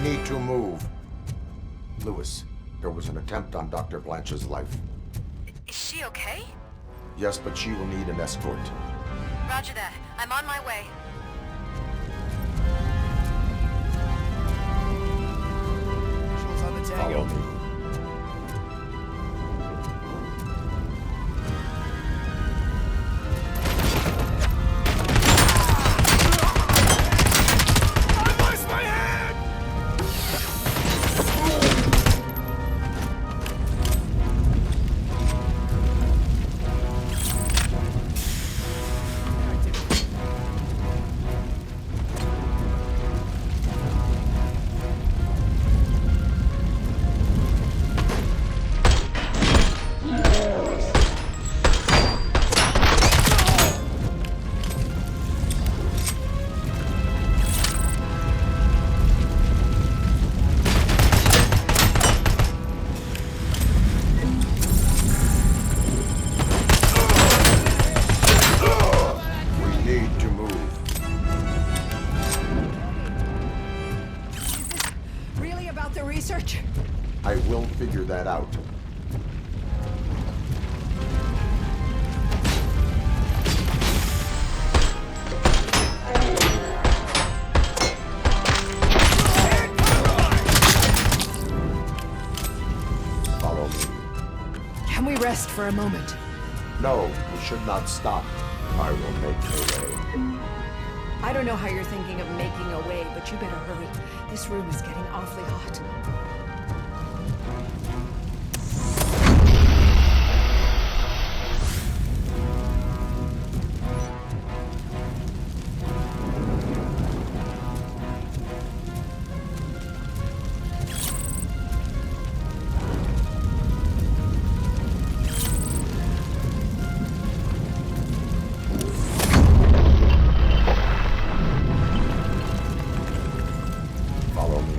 need to move. Lewis, there was an attempt on Dr. Blanche's life. Is she okay? Yes, but she will need an escort. Roger that. I'm on my way. Visuals on the Follow tango. me. Research? I will figure that out. Follow me. Can we rest for a moment? No, we should not stop. I will make a way. I don't know how you're thinking of making a way, but you better hurry. This room is getting awfully hot. Follow me.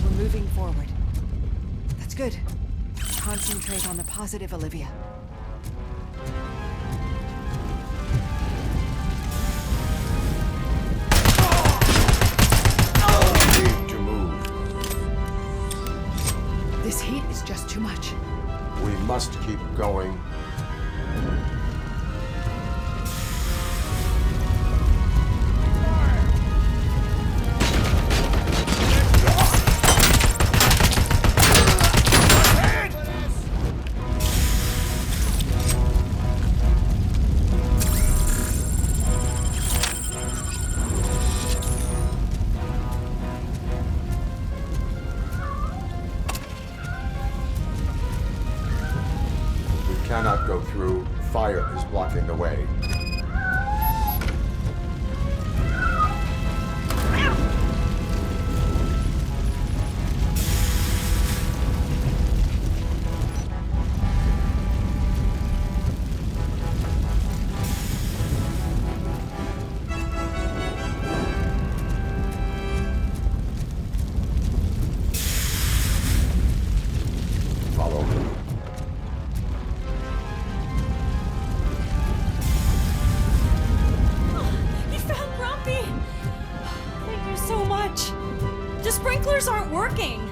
We're moving forward. That's good. Concentrate on the positive, Olivia. Need to move. This heat is just too much. We must keep going. We cannot go through. Fire is blocking the way. Follow me. You found Grumpy! Thank you so much. The sprinklers aren't working.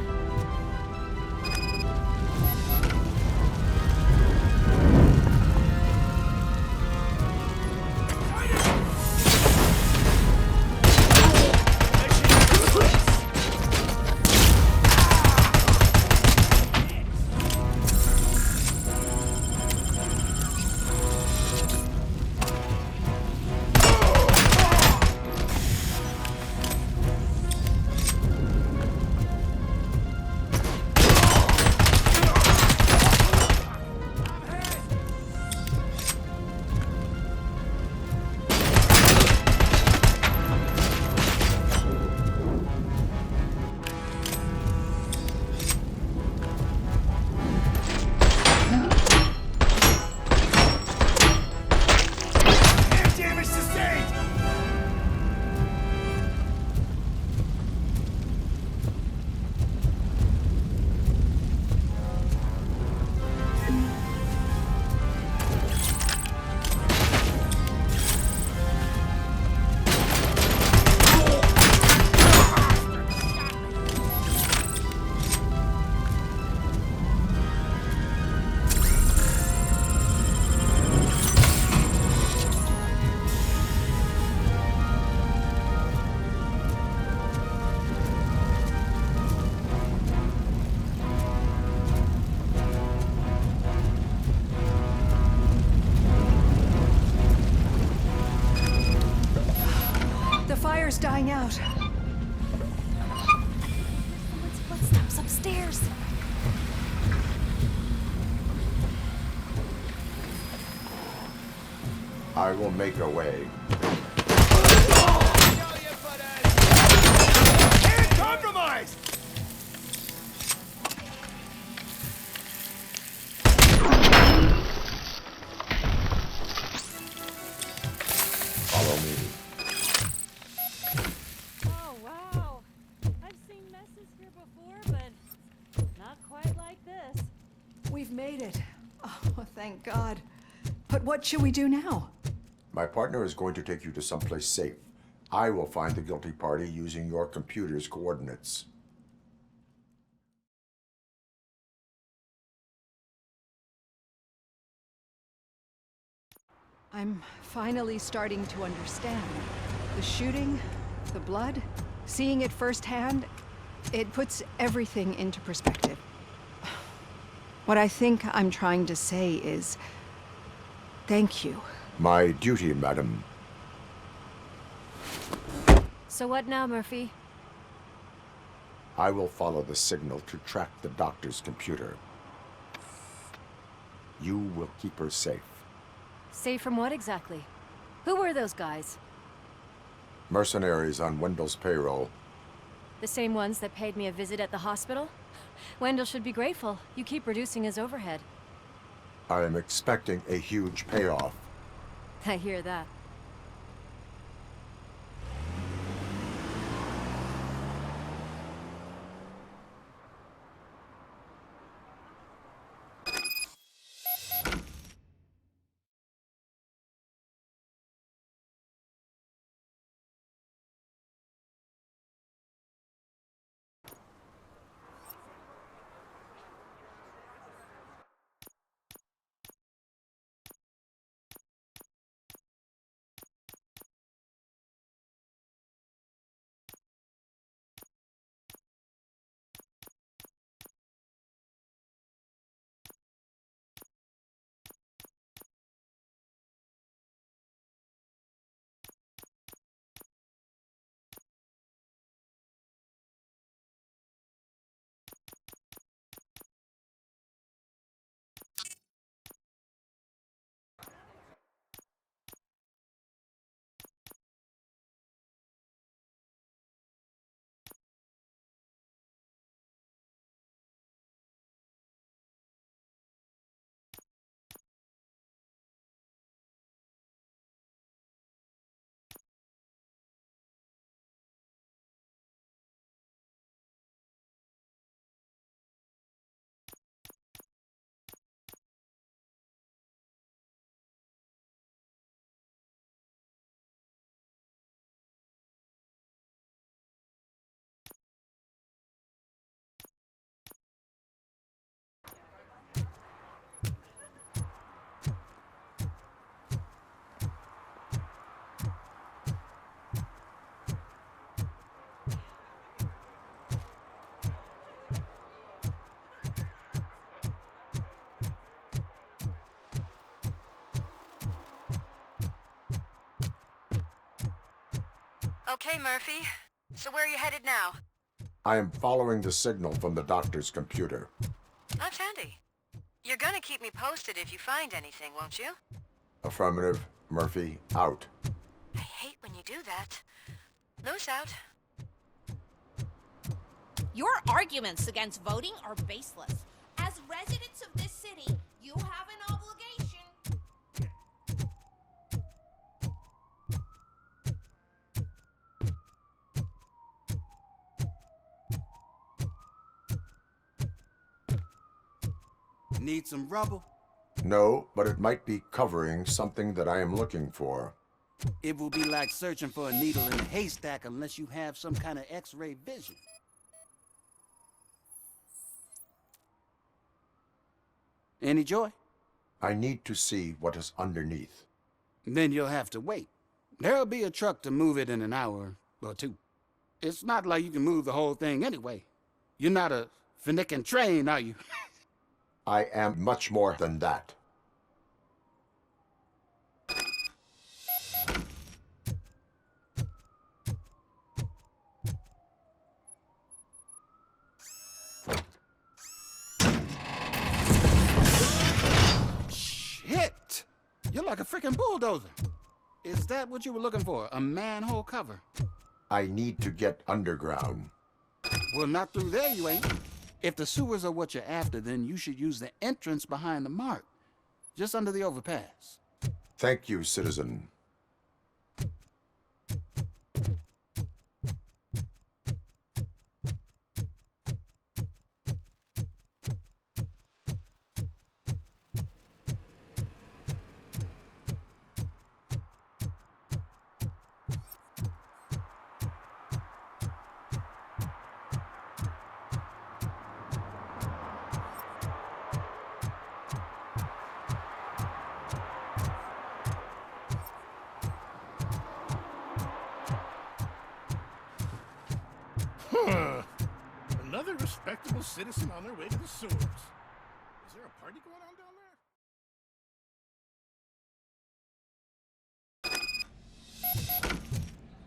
Power's dying out. Someone's footsteps upstairs. I will make a way. And compromise! Follow me. Oh, wow. I've seen messes here before, but not quite like this. We've made it. Oh, thank God. But what should we do now? My partner is going to take you to someplace safe. I will find the guilty party using your computer's coordinates. I'm finally starting to understand. The shooting, the blood, seeing it firsthand, it puts everything into perspective. What I think I'm trying to say is, thank you. My duty, madam. So what now, Murphy? I will follow the signal to track the doctor's computer. You will keep her safe. Safe from what exactly? Who were those guys? Mercenaries on Wendell's payroll. The same ones that paid me a visit at the hospital? Wendell should be grateful. You keep reducing his overhead. I am expecting a huge payoff. I hear that. Okay, Murphy. So where are you headed now? I am following the signal from the doctor's computer. That's handy. You're gonna keep me posted if you find anything, won't you? Affirmative. Murphy, out. I hate when you do that. Loose out. Your arguments against voting are baseless. As residents of this city, you have an obligation. Need some rubble? No, but it might be covering something that I am looking for. It will be like searching for a needle in a haystack unless you have some kind of X-ray vision. Any joy? I need to see what is underneath. Then you'll have to wait. There'll be a truck to move it in an hour or two. It's not like you can move the whole thing anyway. You're not a finicking train, are you? I am much more than that. like a freaking bulldozer. Is that what you were looking for? A manhole cover? I need to get underground. Well, not through there, you ain't. If the sewers are what you're after, then you should use the entrance behind the mark, just under the overpass. Thank you, citizen. Another respectable citizen on their way to the sewers. Is there a party going on down there?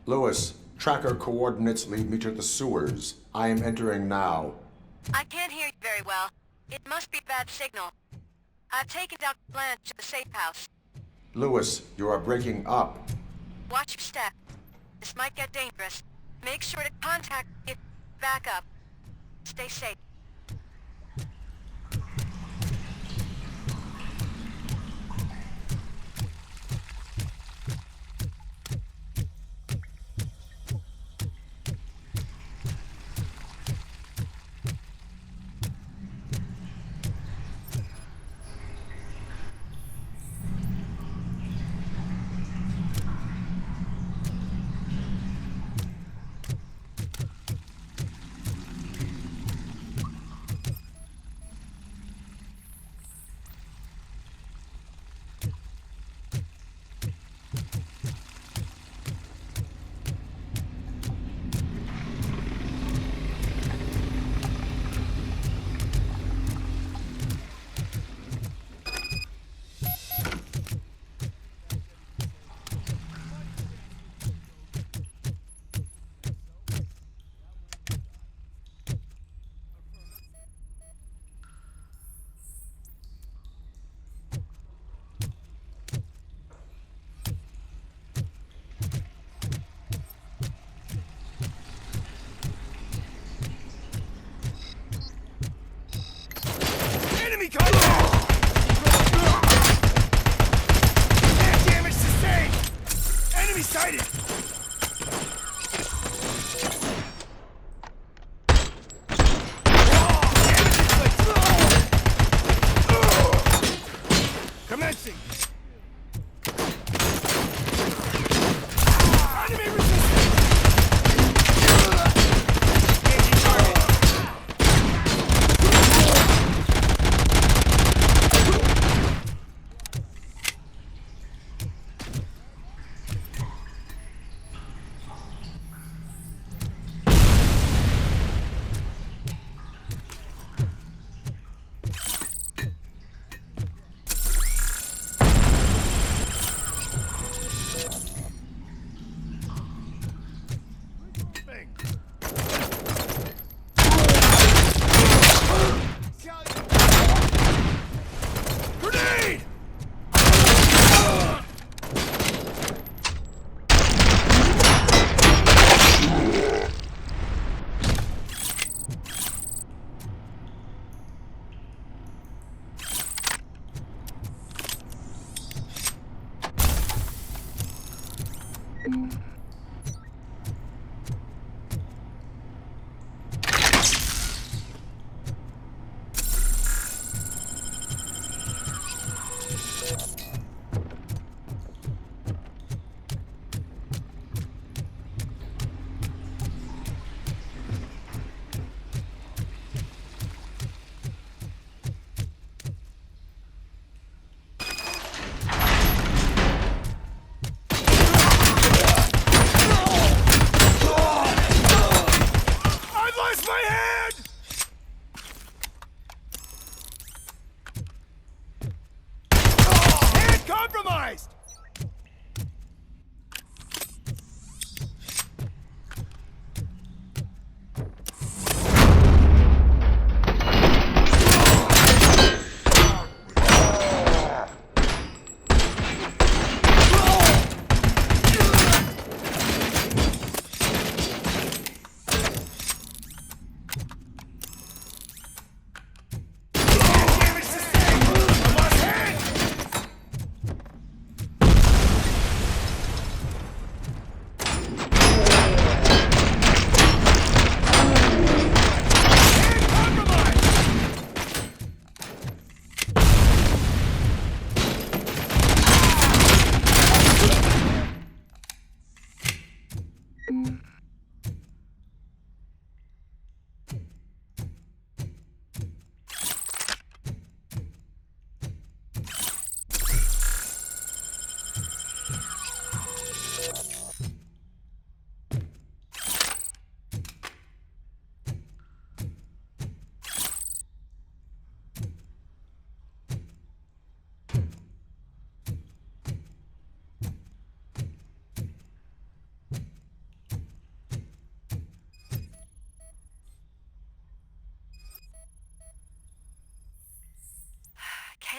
Lewis, tracker coordinates lead me to the sewers. I am entering now. I can't hear you very well. It must be bad signal. I've taken down Blanche to the safe house. Lewis, you are breaking up. Watch your step. This might get dangerous. Make sure to contact if back up. Stay safe.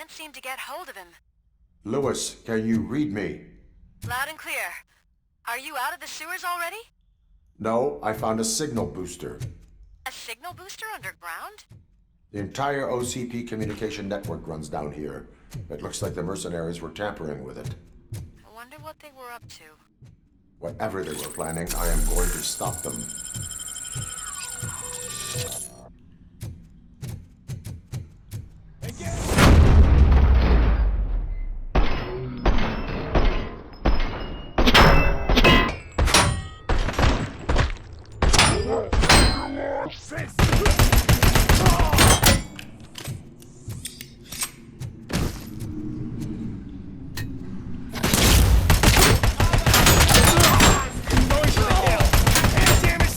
can't seem to get hold of him. Lewis, can you read me? Loud and clear. Are you out of the sewers already? No, I found a signal booster. A signal booster underground? The entire OCP communication network runs down here. It looks like the mercenaries were tampering with it. I wonder what they were up to. Whatever they were planning, I am going to stop them. Going for the kill. Damn it,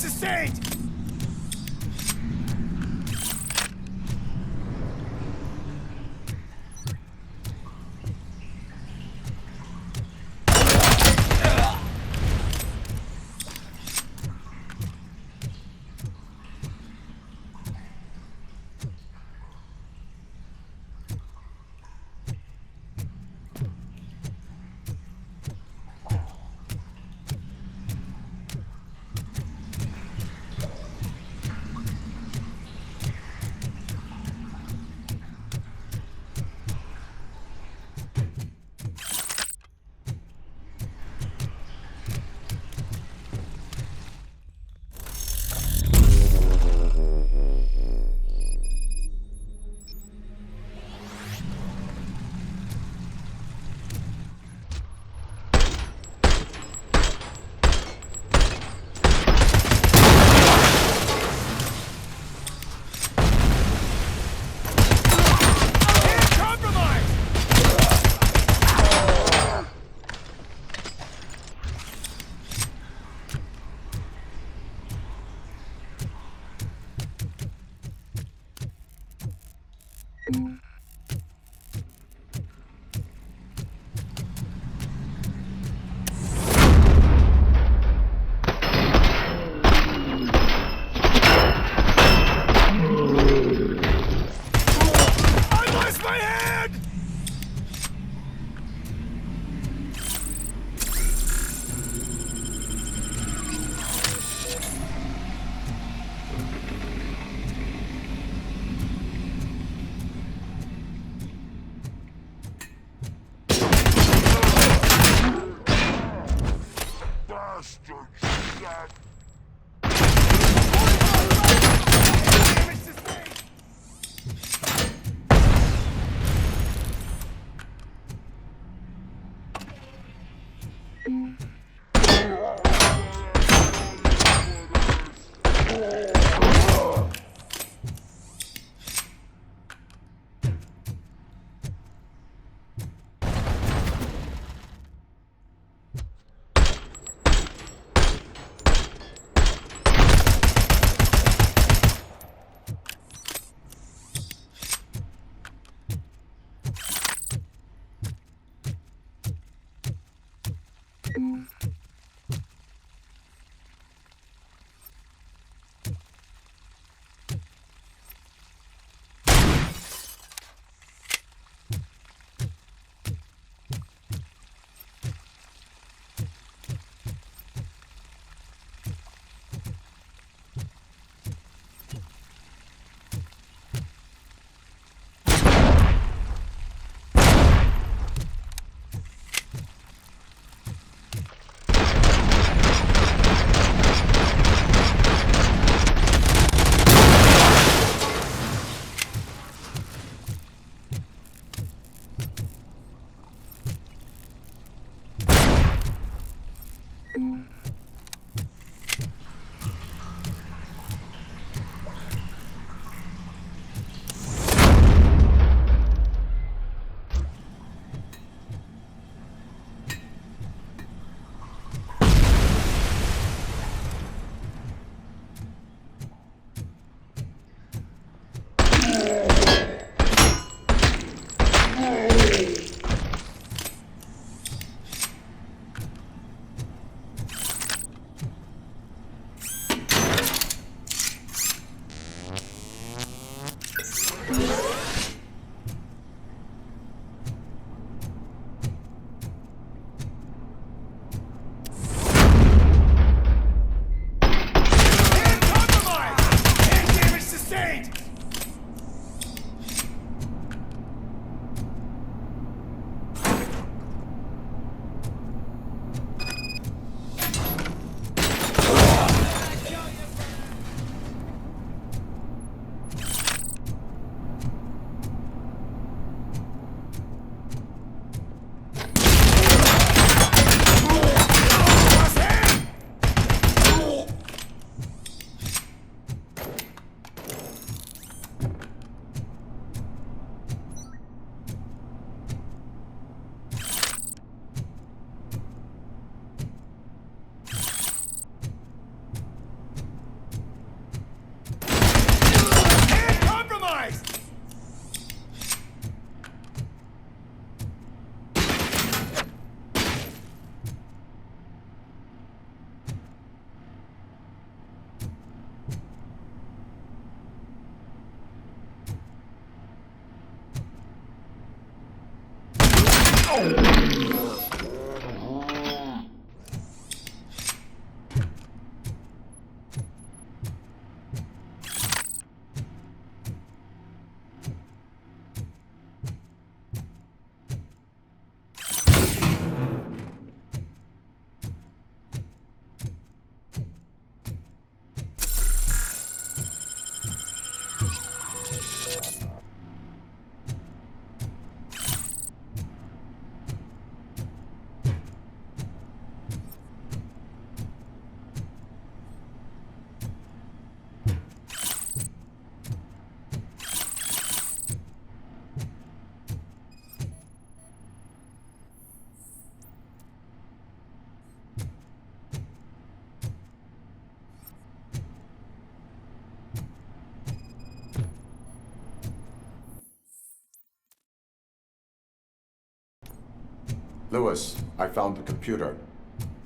Lewis, I found the computer.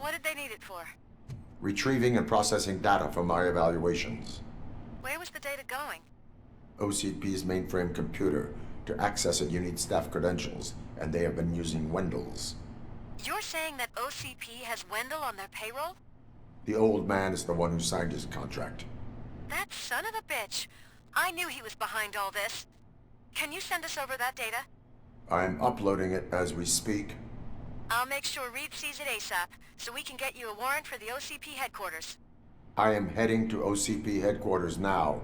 What did they need it for? Retrieving and processing data from my evaluations. Where was the data going? OCP's mainframe computer. To access it, you need staff credentials, and they have been using Wendell's. You're saying that OCP has Wendell on their payroll? The old man is the one who signed his contract. That son of a bitch. I knew he was behind all this. Can you send us over that data? I'm uploading it as we speak. I'll make sure Reed sees it ASAP, so we can get you a warrant for the OCP headquarters. I am heading to OCP headquarters now.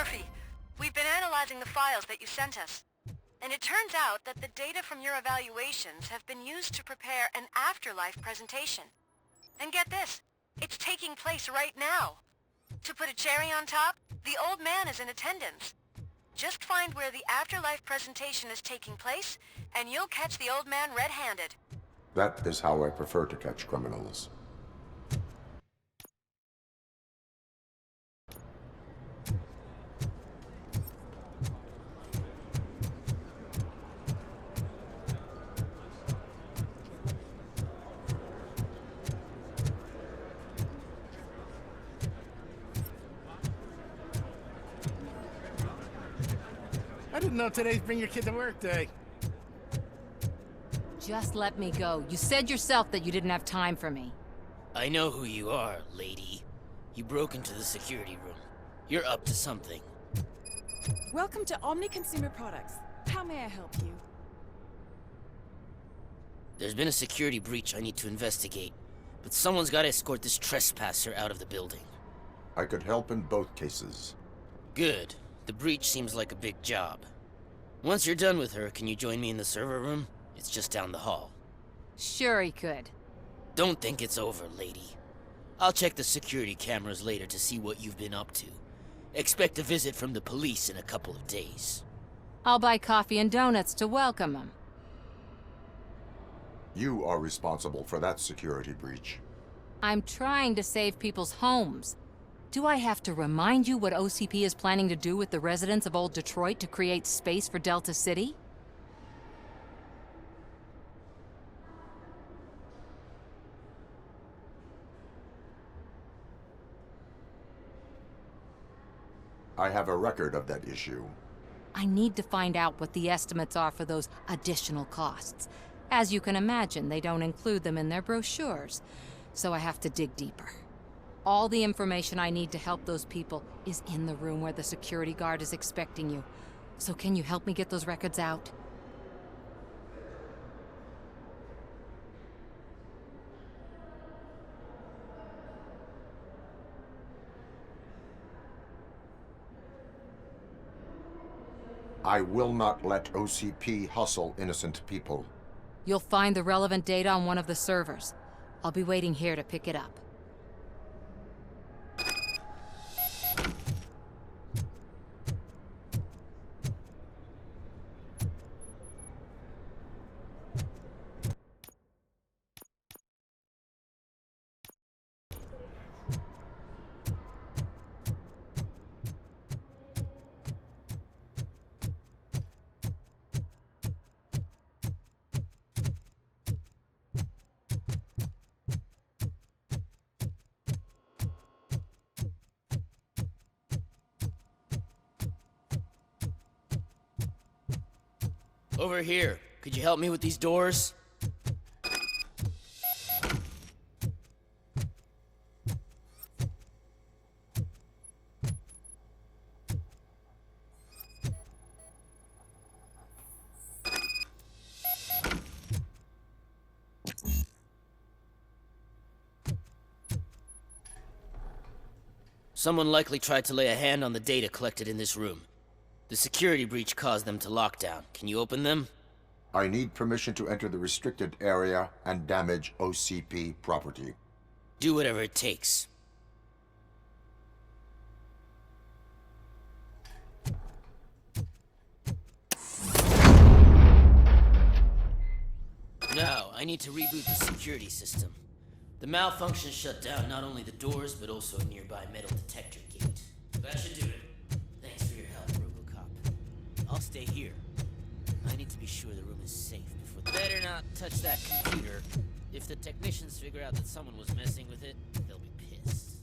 Murphy, we've been analyzing the files that you sent us. And it turns out that the data from your evaluations have been used to prepare an afterlife presentation. And get this, it's taking place right now. To put a cherry on top, the old man is in attendance. Just find where the afterlife presentation is taking place, and you'll catch the old man red-handed. That is how I prefer to catch criminals. Didn't know today's bring your kid to work day. Just let me go. You said yourself that you didn't have time for me. I know who you are, lady. You broke into the security room. You're up to something. Welcome to Omni Consumer Products. How may I help you? There's been a security breach I need to investigate, but someone's got to escort this trespasser out of the building. I could help in both cases. Good. The breach seems like a big job. Once you're done with her, can you join me in the server room? It's just down the hall. Sure he could. Don't think it's over, lady. I'll check the security cameras later to see what you've been up to. Expect a visit from the police in a couple of days. I'll buy coffee and donuts to welcome him. You are responsible for that security breach. I'm trying to save people's homes. Do I have to remind you what OCP is planning to do with the residents of Old Detroit to create space for Delta City? I have a record of that issue. I need to find out what the estimates are for those additional costs. As you can imagine, they don't include them in their brochures, so I have to dig deeper. All the information I need to help those people is in the room where the security guard is expecting you. So can you help me get those records out? I will not let OCP hustle innocent people. You'll find the relevant data on one of the servers. I'll be waiting here to pick it up. Over here. Could you help me with these doors? Someone likely tried to lay a hand on the data collected in this room. The security breach caused them to lock down. Can you open them? I need permission to enter the restricted area and damage OCP property. Do whatever it takes. Now, I need to reboot the security system. The malfunction shut down not only the doors, but also a nearby metal detector gate. That should do it. Thanks for your help, Robocop. I'll stay here. I need to be sure the room is safe before... Better not touch that computer. If the technicians figure out that someone was messing with it, they'll be pissed.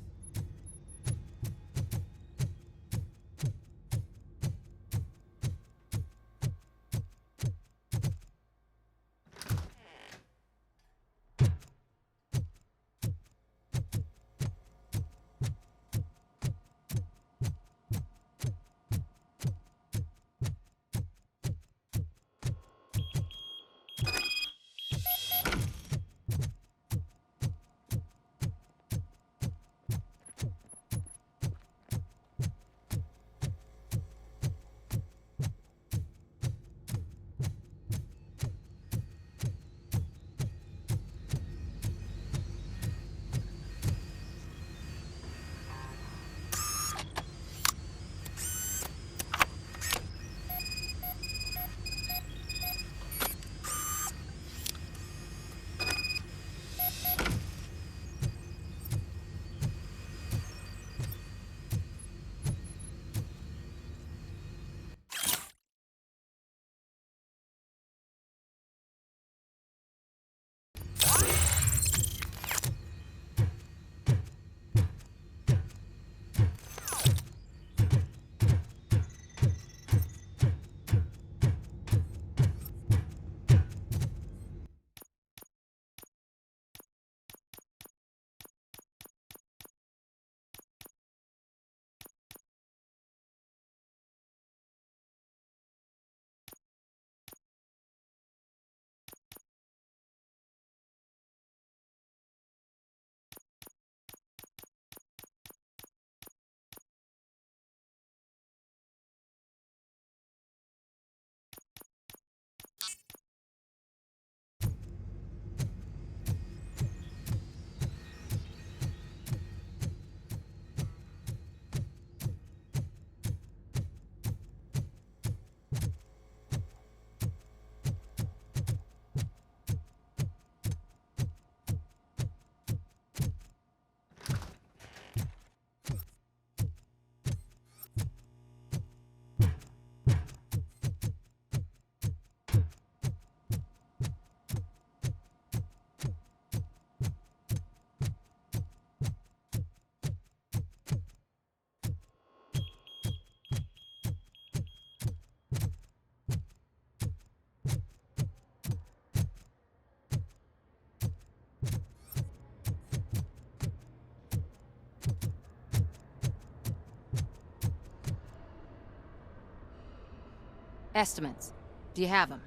Estimates. Do you have them?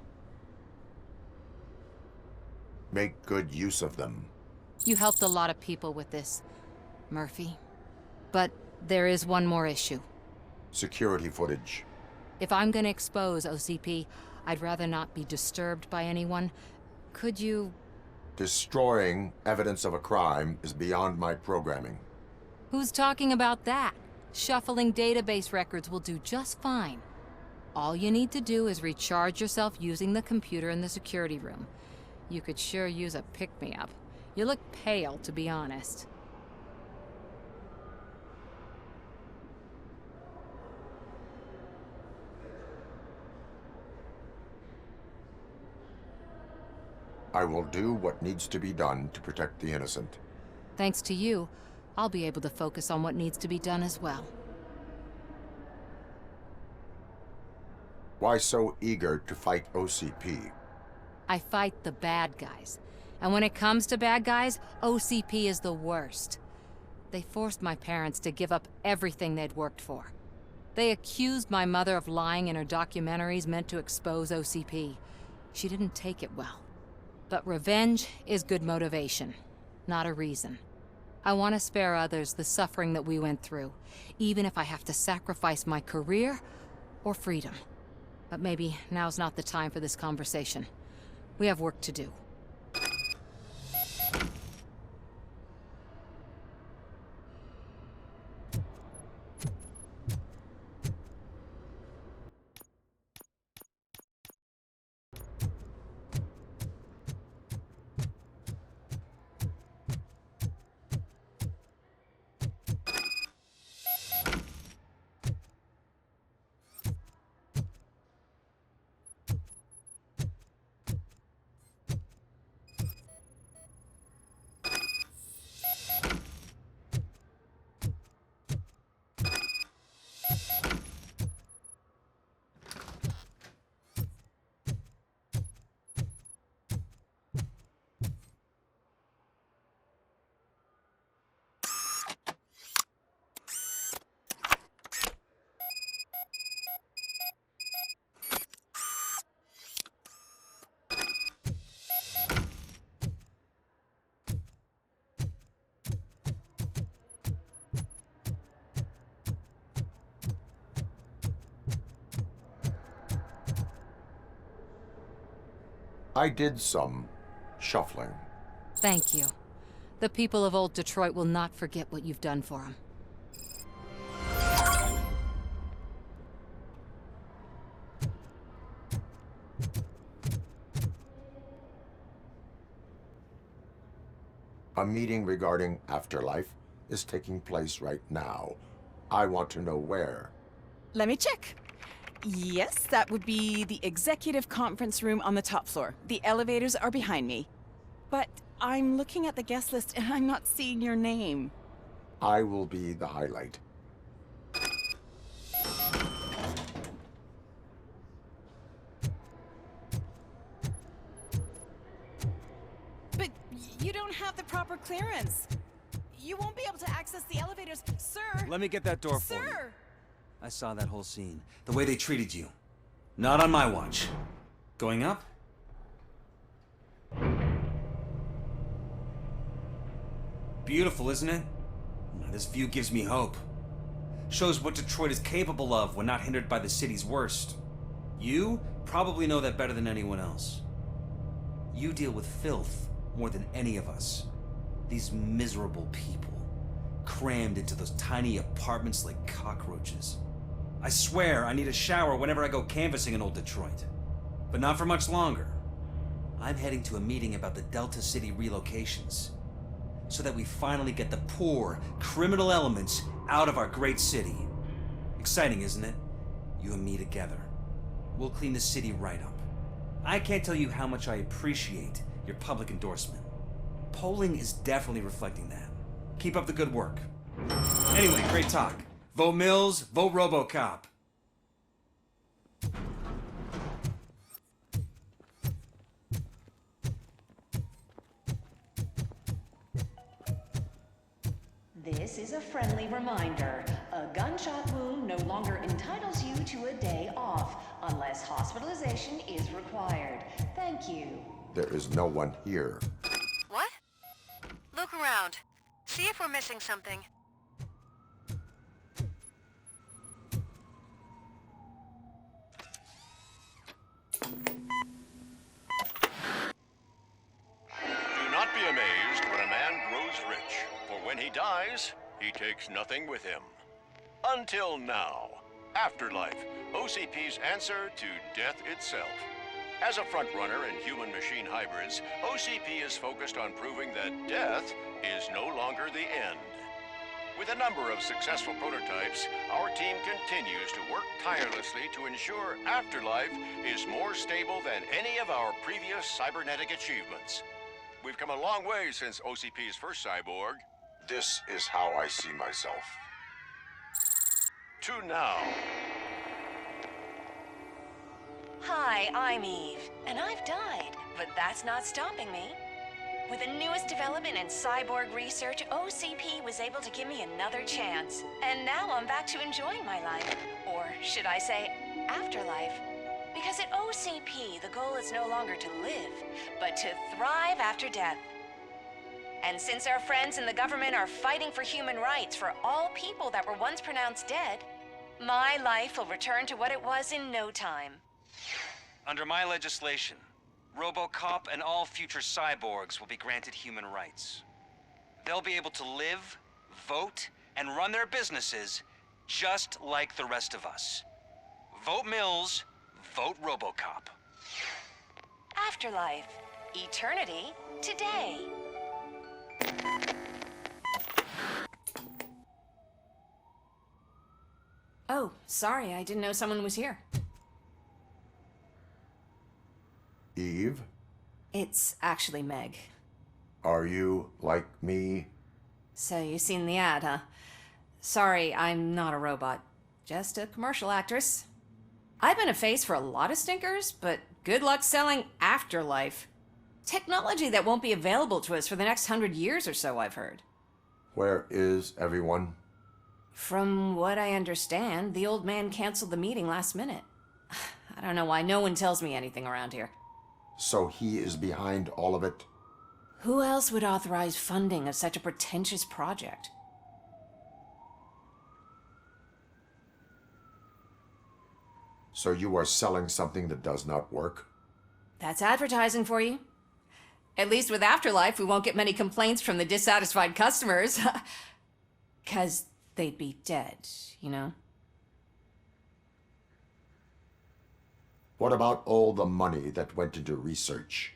Make good use of them. You helped a lot of people with this, Murphy. But there is one more issue. Security footage. If I'm gonna expose OCP, I'd rather not be disturbed by anyone. Could you... Destroying evidence of a crime is beyond my programming. Who's talking about that? Shuffling database records will do just fine. All you need to do is recharge yourself using the computer in the security room. You could sure use a pick-me-up. You look pale, to be honest. I will do what needs to be done to protect the innocent. Thanks to you, I'll be able to focus on what needs to be done as well. Why so eager to fight OCP? I fight the bad guys. And when it comes to bad guys, OCP is the worst. They forced my parents to give up everything they'd worked for. They accused my mother of lying in her documentaries meant to expose OCP. She didn't take it well. But revenge is good motivation, not a reason. I want to spare others the suffering that we went through, even if I have to sacrifice my career or freedom. But maybe now's not the time for this conversation. We have work to do. I did some shuffling. Thank you. The people of old Detroit will not forget what you've done for them. A meeting regarding afterlife is taking place right now. I want to know where. Let me check. Yes, that would be the executive conference room on the top floor. The elevators are behind me. But I'm looking at the guest list and I'm not seeing your name. I will be the highlight. But you don't have the proper clearance. You won't be able to access the elevators, sir. Let me get that door for you. Sir! I saw that whole scene. The way they treated you. Not on my watch. Going up? Beautiful, isn't it? This view gives me hope. Shows what Detroit is capable of when not hindered by the city's worst. You probably know that better than anyone else. You deal with filth more than any of us. These miserable people, crammed into those tiny apartments like cockroaches. I swear I need a shower whenever I go canvassing in old Detroit. But not for much longer. I'm heading to a meeting about the Delta City relocations, so that we finally get the poor, criminal elements out of our great city. Exciting, isn't it? You and me together. We'll clean the city right up. I can't tell you how much I appreciate your public endorsement. Polling is definitely reflecting that. Keep up the good work. Anyway, great talk. Vote Mills, vote Robocop. This is a friendly reminder. A gunshot wound no longer entitles you to a day off. A unless hospitalization is required. Thank you. There is no one here. What? Look around. See if we're missing something. Do not be amazed when a man grows rich, for when he dies, he takes nothing with him. Until now. Afterlife, OCP's answer to death itself. As a frontrunner in human-machine hybrids, OCP is focused on proving that death is no longer the end. With a number of successful prototypes, our team continues to work tirelessly to ensure Afterlife is more stable than any of our previous cybernetic achievements. We've come a long way since OCP's first cyborg. This is how I see myself. To now. Hi, I'm Eve, and I've died, but that's not stopping me. With the newest development in cyborg research, OCP was able to give me another chance. And now I'm back to enjoying my life. Or should I say, afterlife. Because at OCP, the goal is no longer to live, but to thrive after death. And since our friends in the government are fighting for human rights for all people that were once pronounced dead, my life will return to what it was in no time. Under my legislation, Robocop and all future cyborgs will be granted human rights. They'll be able to live, vote, and run their businesses just like the rest of us. Vote Mills, vote Robocop. Afterlife. Eternity. Today. Oh, sorry, I didn't know someone was here. Eve, It's actually Meg. are you like me? So you've seen the ad, huh? Sorry, I'm not a robot. Just a commercial actress. I've been a face for a lot of stinkers, but good luck selling Afterlife. Technology that won't be available to us for the next 100 years or so, I've heard. Where is everyone? From what I understand, the old man canceled the meeting last minute. I don't know why no one tells me anything around here. So he is behind all of it? Who else would authorize funding of such a pretentious project? So you are selling something that does not work? That's advertising for you. At least with Afterlife, we won't get many complaints from the dissatisfied customers. 'Cause they'd be dead, you know? What about all the money that went into research?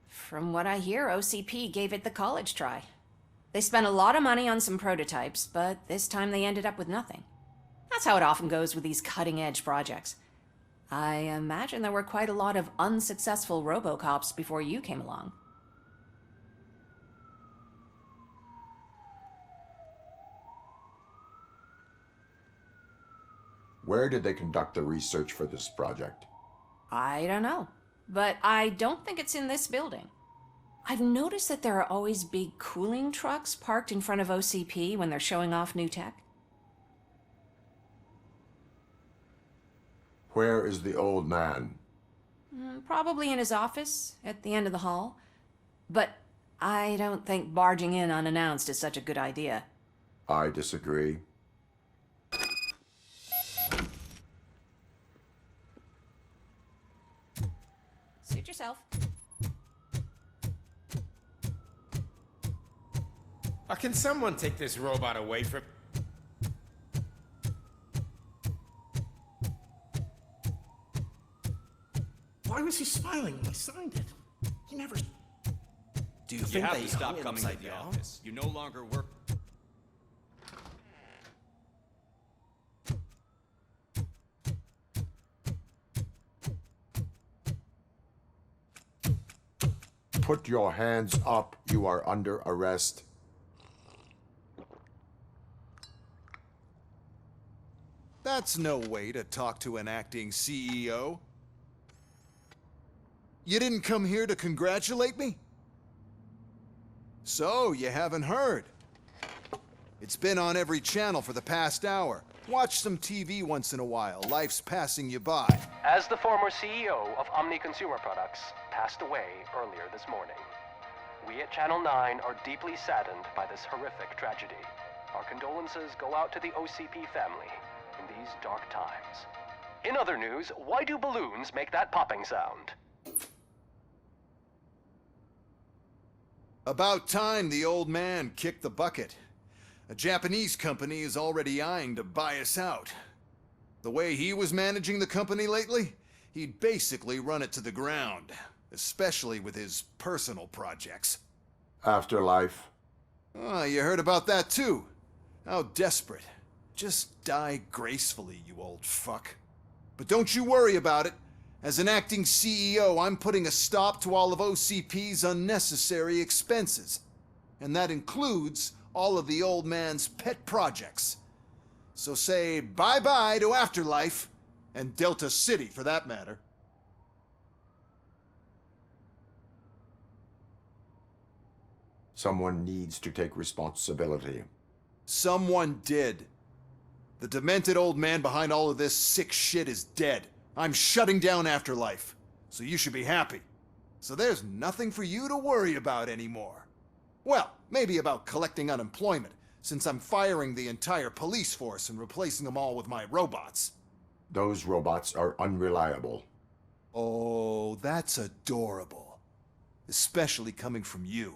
From what I hear, OCP gave it the college try. They spent a lot of money on some prototypes, but this time they ended up with nothing. That's how it often goes with these cutting-edge projects. I imagine there were quite a lot of unsuccessful Robocops before you came along. Where did they conduct the research for this project? I don't know, but I don't think it's in this building. I've noticed that there are always big cooling trucks parked in front of OCP when they're showing off new tech. Where is the old man? Probably in his office, at the end of the hall. But I don't think barging in unannounced is such a good idea. I disagree. Suit yourself. Can someone take this robot away from... Why was he smiling when I signed it? He never... Dude, you think have they to stop hung him coming to upside the down? office. You no longer work... Put your hands up. You are under arrest. That's no way to talk to an acting CEO. You didn't come here to congratulate me? So, you haven't heard. It's been on every channel for the past hour. Watch some TV once in a while. Life's passing you by. As the former CEO of Omni Consumer Products passed away earlier this morning, we at Channel 9 are deeply saddened by this horrific tragedy. Our condolences go out to the OCP family in these dark times. In other news, why do balloons make that popping sound? About time the old man kicked the bucket. A Japanese company is already eyeing to buy us out. The way he was managing the company lately, he'd basically run it to the ground, especially with his personal projects. Afterlife. Oh, you heard about that too. How desperate. Just die gracefully, you old fuck. But don't you worry about it. As an acting CEO, I'm putting a stop to all of OCP's unnecessary expenses. And that includes all of the old man's pet projects. So say bye-bye to Afterlife, and Delta City for that matter. Someone needs to take responsibility. Someone did. The demented old man behind all of this sick shit is dead. I'm shutting down Afterlife, so you should be happy. So there's nothing for you to worry about anymore. Well, maybe about collecting unemployment, since I'm firing the entire police force and replacing them all with my robots. Those robots are unreliable. Oh, that's adorable. Especially coming from you.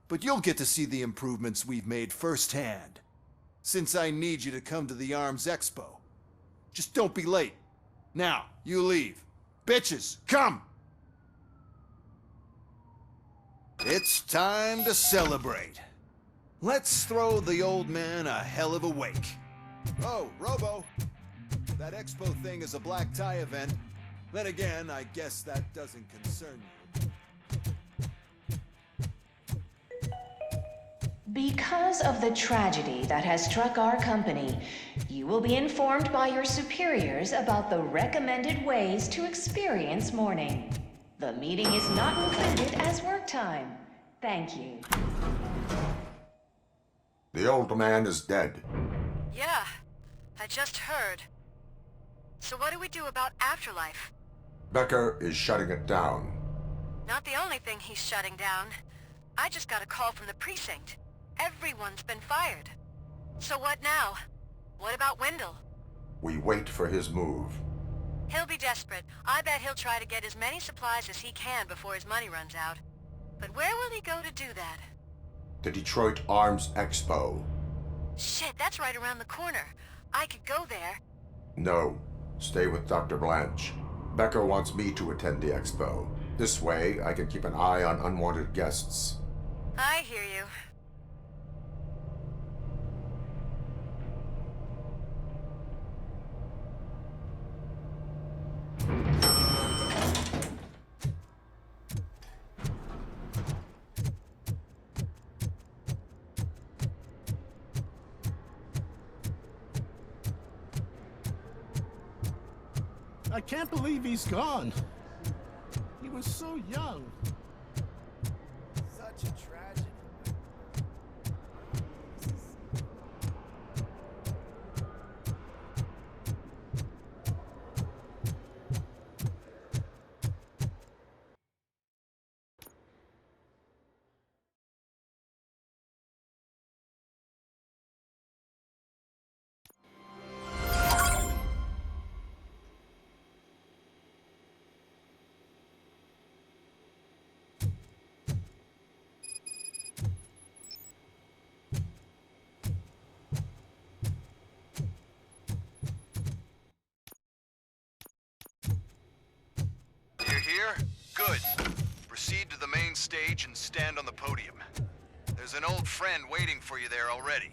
But you'll get to see the improvements we've made firsthand, since I need you to come to the ARMS Expo. Just don't be late. Now, you leave. Bitches, come! It's time to celebrate. Let's throw the old man a hell of a wake. Oh, Robo, that expo thing is a black tie event. Then again, I guess that doesn't concern you. Because of the tragedy that has struck our company, you will be informed by your superiors about the recommended ways to experience mourning. The meeting is not included as work time. Thank you. The old man is dead. Yeah, I just heard. So what do we do about Afterlife? Becker is shutting it down. Not the only thing he's shutting down. I just got a call from the precinct. Everyone's been fired. So what now? What about Wendell? We wait for his move. He'll be desperate. I bet he'll try to get as many supplies as he can before his money runs out. But where will he go to do that? The Detroit Arms Expo. Shit, that's right around the corner. I could go there. No. Stay with Dr. Blanche. Becker wants me to attend the expo. This way, I can keep an eye on unwanted guests. I hear you. I can't believe he's gone. He was so young. Such a tragedy. You're here? Good. Proceed to the main stage and stand on the podium. There's an old friend waiting for you there already.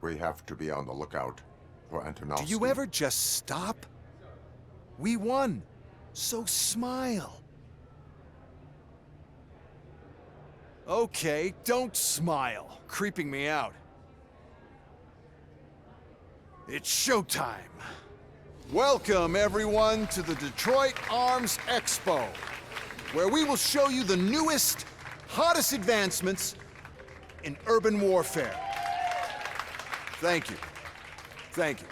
We have to be on the lookout for Antonovsky. Do you ever just stop? We won, so smile. Okay, don't smile. Creeping me out. It's showtime. Welcome, everyone, to the Detroit Arms Expo, where we will show you the newest, hottest advancements in urban warfare. Thank you. Thank you.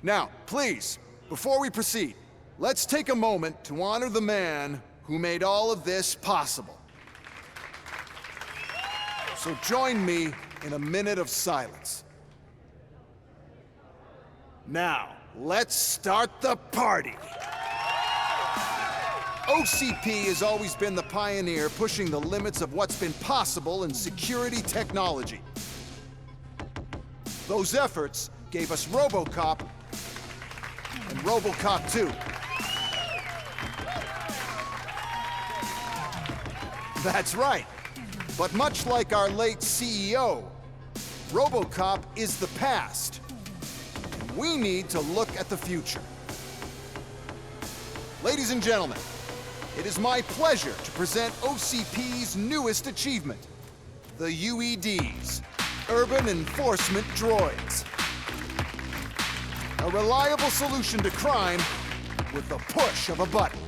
Now, please, before we proceed, let's take a moment to honor the man who made all of this possible. So join me in a minute of silence. Now, let's start the party! OCP has always been the pioneer pushing the limits of what's been possible in security technology. Those efforts gave us Robocop and Robocop 2. That's right. But much like our late CEO, Robocop is the past. And we need to look at the future. Ladies and gentlemen, it is my pleasure to present OCP's newest achievement, the UEDs, Urban Enforcement Droids. A reliable solution to crime with the push of a button.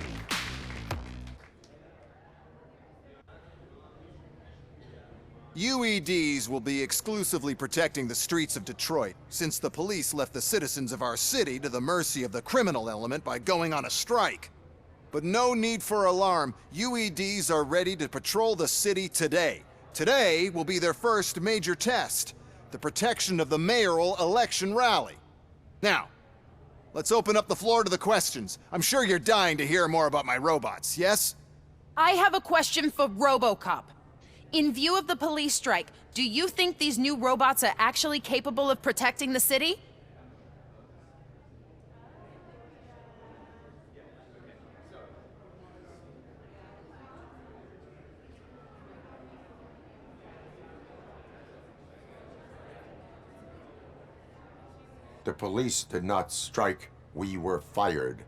UEDs will be exclusively protecting the streets of Detroit, since the police left the citizens of our city to the mercy of the criminal element by going on a strike. But no need for alarm. UEDs are ready to patrol the city today. Today will be their first major test, the protection of the mayoral election rally. Now, let's open up the floor to the questions. I'm sure you're dying to hear more about my robots, yes? I have a question for Robocop. In view of the police strike, do you think these new robots are actually capable of protecting the city? The police did not strike. We were fired.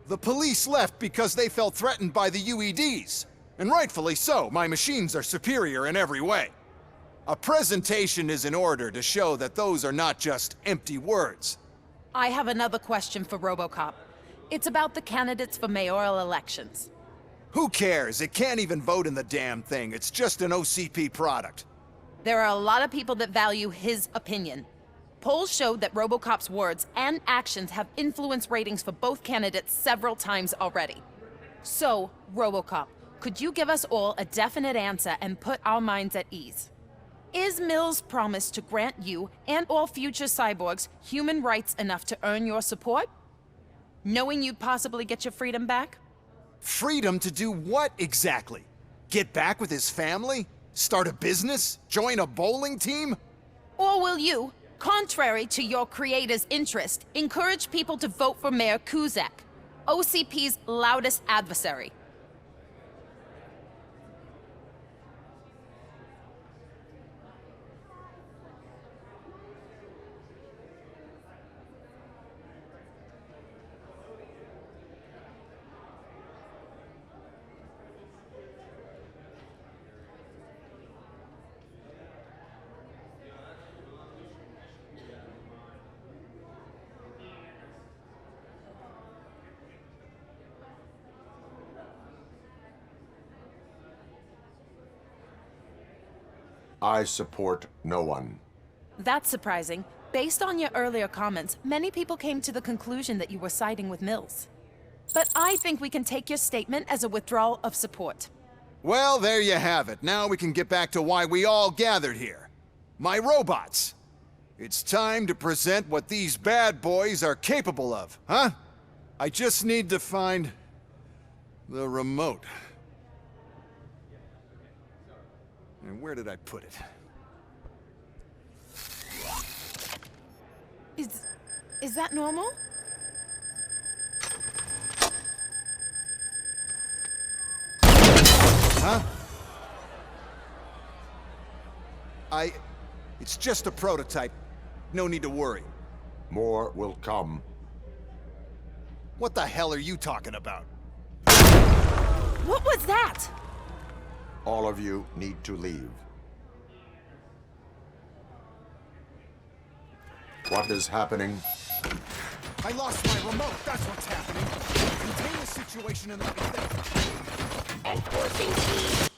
The police left because they felt threatened by the UEDs. And rightfully so. My machines are superior in every way. A presentation is in order to show that those are not just empty words. I have another question for Robocop. It's about the candidates for mayoral elections. Who cares? It can't even vote in the damn thing. It's just an OCP product. There are a lot of people that value his opinion. Polls showed that Robocop's words and actions have influenced ratings for both candidates several times already. So, Robocop, could you give us all a definite answer and put our minds at ease? Is Mills' promise to grant you and all future cyborgs human rights enough to earn your support? Knowing you'd possibly get your freedom back? Freedom to do what exactly? Get back with his family? Start a business? Join a bowling team? Or will you, contrary to your creator's interest, encourage people to vote for Mayor Kuzak, OCP's loudest adversary? I support no one. That's surprising. Based on your earlier comments, many people came to the conclusion that you were siding with Mills. But I think we can take your statement as a withdrawal of support. Well, there you have it. Now we can get back to why we all gathered here. My robots. It's time to present what these bad boys are capable of, huh? I just need to find the remote. And where did I put it? Is that normal? Huh? It's just a prototype. No need to worry. More will come. What the hell are you talking about? What was that? All of you need to leave. What is happening? I lost my remote, that's what's happening. Contain the situation and let me think. Enforcing T.